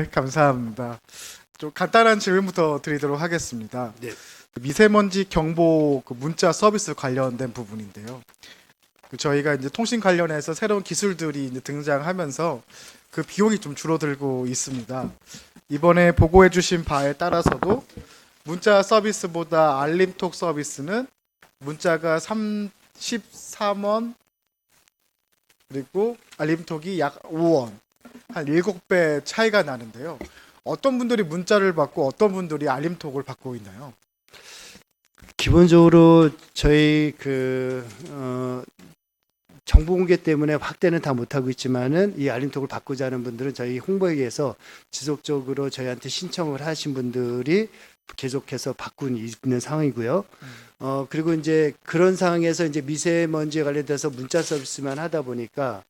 네, 감사합니다. 좀 간단한 질문부터 드리도록 하겠습니다. 네. 미세먼지 경보 문자 서비스 관련된 부분인데요. 저희가 이제 통신 관련해서 새로운 기술들이 이제 등장하면서 그 비용이 좀 줄어들고 있습니다. 이번에 보고해 주신 바에 따라서도 문자 서비스보다 알림톡 서비스는 문자가 33원, 그리고 알림톡이 약 5원, 한 7배 차이가 나는데요. 어떤 분들이 문자를 받고 어떤 분들이 알림톡을 받고 있나요? 기본적으로 저희 정보 공개 때문에 확대는 다 못하고 있지만은 이 알림톡을 받고자 하는 분들은 저희 홍보에 의해서 지속적으로 저희한테 신청을 하신 분들이 계속해서 받고 있는 상황이고요. 그리고 이제 그런 상황에서 이제 미세먼지에 관련돼서 문자 서비스만 하다 보니까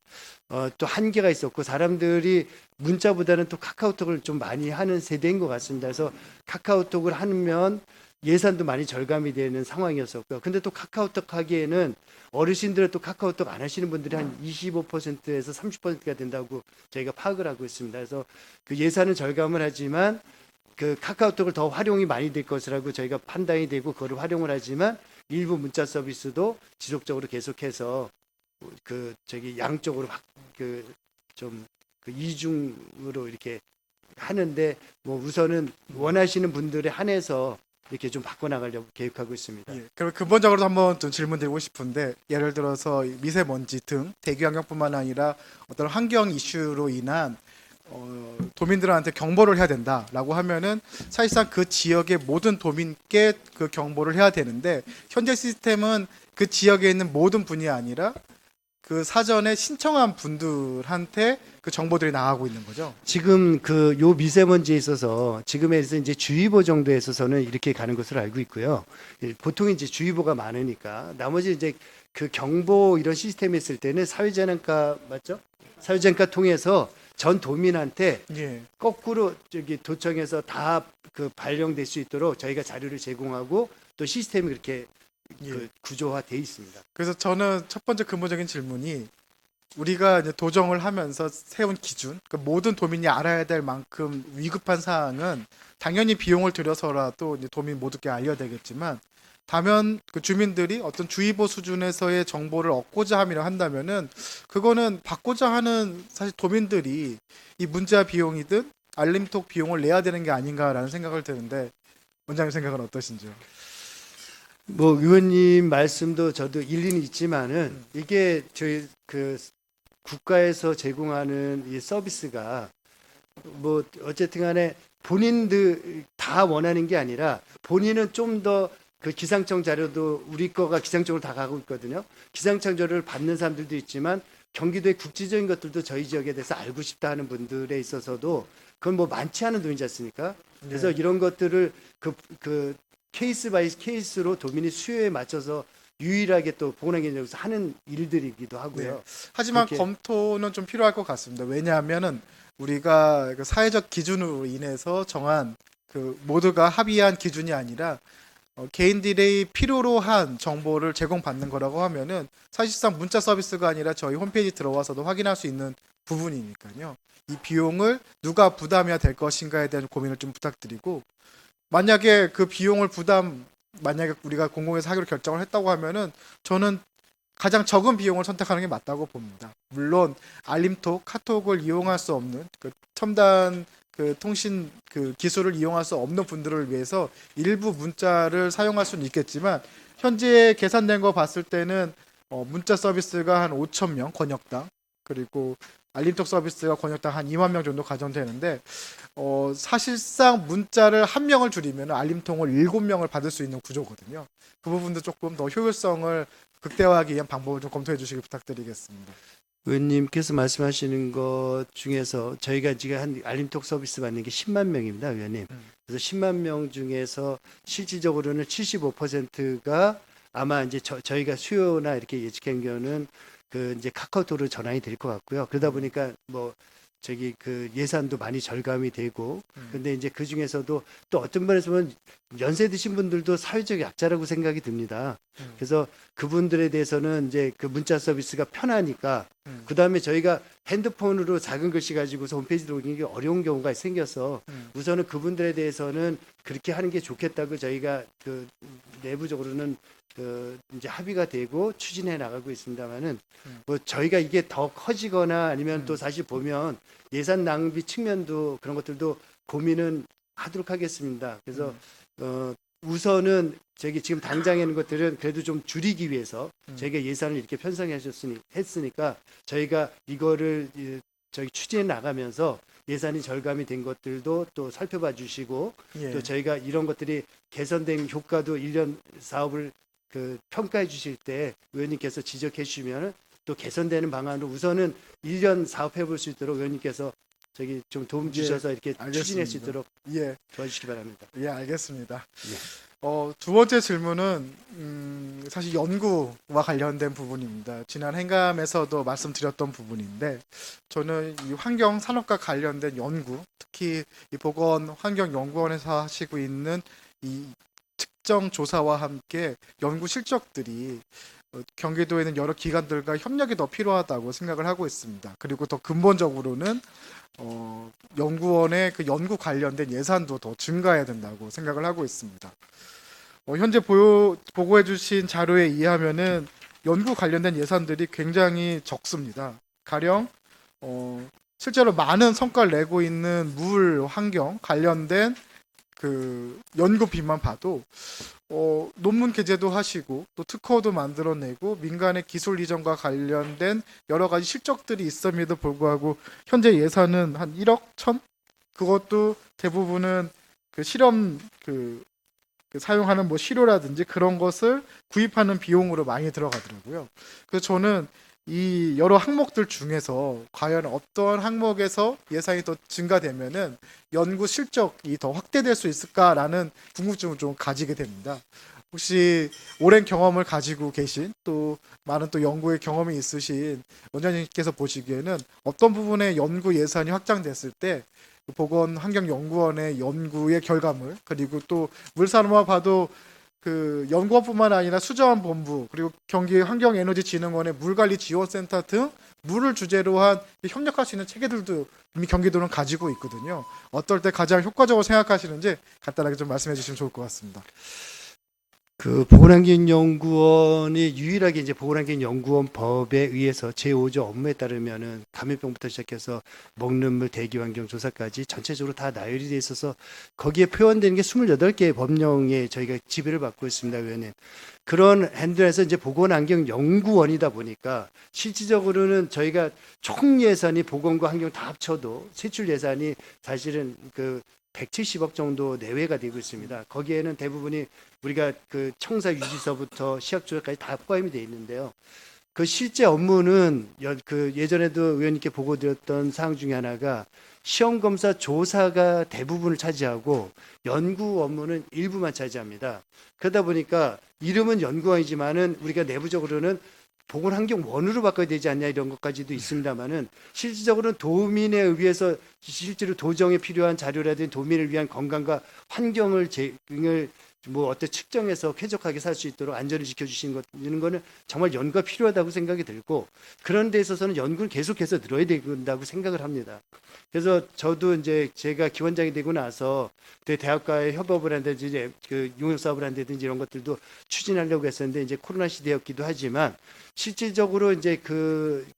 또 한계가 있었고 사람들이 문자보다는 또 카카오톡을 좀 많이 하는 세대인 것 같습니다. 그래서 카카오톡을 하면 예산도 많이 절감이 되는 상황이었었고요. 근데 또 카카오톡 하기에는 어르신들은 또 카카오톡 안 하시는 분들이 한 25%에서 30%가 된다고 저희가 파악을 하고 있습니다. 그래서 그 예산은 절감을 하지만 그 카카오톡을 더 활용이 많이 될 것이라고 저희가 판단이 되고 그걸 활용을 하지만 일부 문자 서비스도 지속적으로 계속해서 그 저기 양쪽으로 그좀 그 이중으로 이렇게 하는데 뭐 우선은 원하시는 분들에 한해서 이렇게 좀 바꿔나가려고 계획하고 있습니다. 예, 그럼 근본적으로 한번 좀 질문드리고 싶은데, 예를 들어서 이 미세먼지 등 대기 환경뿐만 아니라 어떤 환경 이슈로 인한 도민들한테 경보를 해야 된다라고 하면은 사실상 그 지역의 모든 도민께 그 경보를 해야 되는데, 현재 시스템은 그 지역에 있는 모든 분이 아니라 그 사전에 신청한 분들한테 그 정보들이 나가고 있는 거죠. 지금 그 요 미세먼지에 있어서 지금에서 이제 주의보 정도에 있어서는 이렇게 가는 것으로 알고 있고요. 보통 이제 주의보가 많으니까 나머지 이제 그 경보 이런 시스템이 있을 때는 사회재난과 맞죠? 사회재난과 통해서 전 도민한테 예. 거꾸로 저기 도청에서 다 그 발령될 수 있도록 저희가 자료를 제공하고 또 시스템이 그렇게 예. 그 구조화돼 있습니다. 그래서 저는 첫 번째 근본적인 질문이, 우리가 이제 도정을 하면서 세운 기준, 그 모든 도민이 알아야 될 만큼 위급한 사항은 당연히 비용을 들여서라도 이제 도민 모두께 알려야 되겠지만, 다만 그 주민들이 어떤 주의보 수준에서의 정보를 얻고자 함이라 한다면은 그거는 받고자 하는 사실 도민들이 이 문자 비용이든 알림톡 비용을 내야 되는 게 아닌가라는 생각을 드는데, 원장님 생각은 어떠신지요? 뭐 의원님 말씀도 저도 일리는 있지만은 이게 저희 그 국가에서 제공하는 이 서비스가 뭐 어쨌든 간에 본인들 다 원하는 게 아니라 본인은 좀 더 그 기상청 자료도 우리 거가 기상청으로 다 가고 있거든요. 기상청 자료를 받는 사람들도 있지만 경기도의 국지적인 것들도 저희 지역에 대해서 알고 싶다 하는 분들에 있어서도 그건 뭐 많지 않은 돈이지 않습니까? 그래서 네. 이런 것들을 그 케이스 바이 케이스로 도민이 수요에 맞춰서 유일하게 또 보건환경에서 하는 일들이기도 하고요. 네. 하지만 그렇게- 검토는 좀 필요할 것 같습니다. 왜냐하면은 우리가 그 사회적 기준으로 인해서 정한 그 모두가 합의한 기준이 아니라 개인들의 필요로 한 정보를 제공받는 거라고 하면은 사실상 문자 서비스가 아니라 저희 홈페이지 들어와서도 확인할 수 있는 부분이니까요. 이 비용을 누가 부담해야 될 것인가에 대한 고민을 좀 부탁드리고, 만약에 그 비용을 만약에 우리가 공공에서 하기로 결정을 했다고 하면은 저는 가장 적은 비용을 선택하는 게 맞다고 봅니다. 물론 알림톡, 카톡을 이용할 수 없는 그 첨단 그 통신 그 기술을 이용할 수 없는 분들을 위해서 일부 문자를 사용할 수는 있겠지만, 현재 계산된 거 봤을 때는 문자 서비스가 한 5천 명 권역당, 그리고 알림톡 서비스가 권역당 한 2만 명 정도 가정되는데, 사실상 문자를 한 명을 줄이면 알림통을 7명을 받을 수 있는 구조거든요. 그 부분도 조금 더 효율성을 극대화하기 위한 방법을 좀 검토해 주시기 부탁드리겠습니다. 의원님께서 말씀하시는 것 중에서 저희가 지금 한 알림톡 서비스 받는 게 10만 명입니다, 의원님. 그래서 10만 명 중에서 실질적으로는 75%가 아마 이제 저희가 수요나 이렇게 예측한 경우는 그 이제 카카오톡으로 전환이 될 것 같고요. 그러다 보니까 뭐 저기 그 예산도 많이 절감이 되고 음. 근데 이제 그 중에서도 또 어떤 면에서 보면 연세 드신 분들도 사회적 약자라고 생각이 듭니다. 음. 그래서 그분들에 대해서는 이제 그 문자 서비스가 편하니까 음. 그 다음에 저희가 핸드폰으로 작은 글씨 가지고서 홈페이지 들어오기 어려운 경우가 생겨서 우선은 그분들에 대해서는 그렇게 하는 게 좋겠다고 저희가 그 내부적으로는 그 이제 합의가 되고 추진해 나가고 있습니다만은 뭐 저희가 이게 더 커지거나 아니면 또 사실 보면 예산 낭비 측면도 그런 것들도 고민은 하도록 하겠습니다. 그래서 우선은 저기 지금 당장에 있는 것들은 그래도 좀 줄이기 위해서 저희가 예산을 이렇게 했으니까 저희가 이거를 저희 추진해 나가면서 예산이 절감이 된 것들도 또 살펴봐 주시고 예. 또 저희가 이런 것들이 개선된 효과도 1년 사업을 그 평가해 주실 때 의원님께서 지적해 주시면 또 개선되는 방안으로 우선은 1년 사업해 볼 수 있도록 의원님께서 저기 좀 도움 예, 주셔서 이렇게 알겠습니다. 추진할 수 있도록 예. 도와주시기 바랍니다. 예, 알겠습니다. 예. 두 번째 질문은 사실 연구와 관련된 부분입니다. 지난 행감에서도 말씀드렸던 부분인데 저는 이 환경 산업과 관련된 연구, 특히 이 보건환경연구원에서 하시고 있는 이 특정 조사와 함께 연구 실적들이 경기도에 있는 여러 기관들과 협력이 더 필요하다고 생각을 하고 있습니다. 그리고 더 근본적으로는 연구원의 그 연구 관련된 예산도 더 증가해야 된다고 생각을 하고 있습니다. 현재 보고해 주신 자료에 의하면은 연구 관련된 예산들이 굉장히 적습니다. 가령 실제로 많은 성과를 내고 있는 물 환경 관련된 그 연구비만 봐도 논문 게재도 하시고 또 특허도 만들어내고 민간의 기술 이전과 관련된 여러 가지 실적들이 있음에도 불구하고 현재 예산은 한 1억 1천? 그것도 대부분은 그 실험 그 사용하는 뭐 시료라든지 그런 것을 구입하는 비용으로 많이 들어가더라고요. 그래서 저는 이 여러 항목들 중에서 과연 어떤 항목에서 예산이 더 증가되면은 연구 실적이 더 확대될 수 있을까라는 궁금증을 좀 가지게 됩니다. 혹시 오랜 경험을 가지고 계신 또 많은 또 연구의 경험이 있으신 원장님께서 보시기에는 어떤 부분의 연구 예산이 확장됐을 때 보건환경연구원의 연구의 결과물 그리고 또 물산업화 봐도 그 연구원뿐만 아니라 수자원본부 그리고 경기환경에너지진흥원의 물관리지원센터 등 물을 주제로 한 협력할 수 있는 체계들도 이미 경기도는 가지고 있거든요. 어떨 때 가장 효과적으로 생각하시는지 간단하게 좀 말씀해 주시면 좋을 것 같습니다. 그 보건환경연구원이 유일하게 이제 보건환경연구원 법에 의해서 제5조 업무에 따르면은 감염병부터 시작해서 먹는 물 대기환경 조사까지 전체적으로 다 나열이 돼 있어서 거기에 표현되는 게 28개의 법령에 저희가 지배를 받고 있습니다, 의원님. 그런 핸들에서 이제 보건환경연구원이다 보니까 실질적으로는 저희가 총 예산이 보건과 환경 다 합쳐도 세출 예산이 사실은 그 170억 정도 내외가 되고 있습니다. 거기에는 대부분이 우리가 그 청사 유지서부터 시약 조사까지 다 포함이 되어 있는데요. 그 실제 업무는 그 예전에도 의원님께 보고드렸던 사항 중에 하나가 시험 검사 조사가 대부분을 차지하고 연구 업무는 일부만 차지합니다. 그러다 보니까 이름은 연구원이지만은 우리가 내부적으로는 보건환경원으로 바꿔야 되지 않냐 이런 것까지도 있습니다만은 실질적으로는 도민에 의해서 실제로 도정에 필요한 자료라든지 도민을 위한 건강과 환경을 뭐 어떤 측정해서 쾌적하게 살 수 있도록 안전을 지켜주시는 것 이런 거는 정말 연구가 필요하다고 생각이 들고 그런 데 있어서는 연구는 계속해서 늘어야 된다고 생각을 합니다. 그래서 저도 이제 제가 기원장이 되고 나서 대학과의 협업을 한다든지 이제 그 융합 사업을 한다든지 이런 것들도 추진하려고 했었는데 이제 코로나 시대였기도 하지만 실질적으로 이제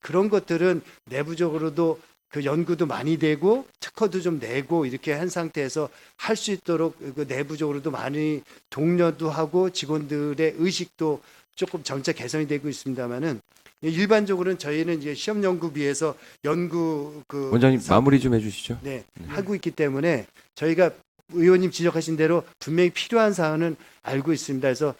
그런 것들은 내부적으로도 그 연구도 많이 되고 특허도 좀 내고 이렇게 한 상태에서 할 수 있도록 그 내부적으로도 많이 독려도 하고 직원들의 의식도 조금 점차 개선이 되고 있습니다만은 일반적으로는 저희는 이제 시험 연구비에서 연구 그 원장님 마무리 좀 해주시죠. 네, 하고 있기 때문에 저희가 의원님 지적하신 대로 분명히 필요한 사안은 알고 있습니다. 그래서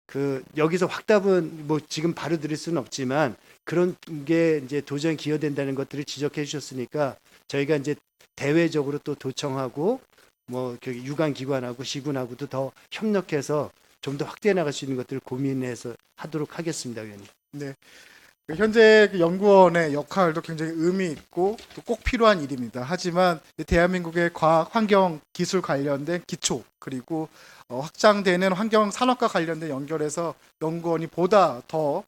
그 여기서 확답은 뭐 지금 바로 드릴 수는 없지만 그런 게 이제 도저히 기여된다는 것들을 지적해 주셨으니까 저희가 이제 대외적으로 또 도청하고 뭐 유관 기관하고 시군하고도 더 협력해서 좀 더 확대해 나갈 수 있는 것들을 고민해서 하도록 하겠습니다, 의원님. 네. 현재 그 연구원의 역할도 굉장히 의미 있고 또 꼭 필요한 일입니다. 하지만 대한민국의 과학, 환경, 기술 관련된 기초 그리고 확장되는 환경 산업과 관련된 연결해서 연구원이 보다 더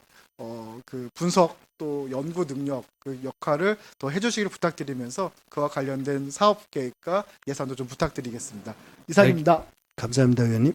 그 분석 또 연구 능력 그 역할을 더 해주시기를 부탁드리면서 그와 관련된 사업 계획과 예산도 좀 부탁드리겠습니다. 이상입니다. 감사합니다, 의원님.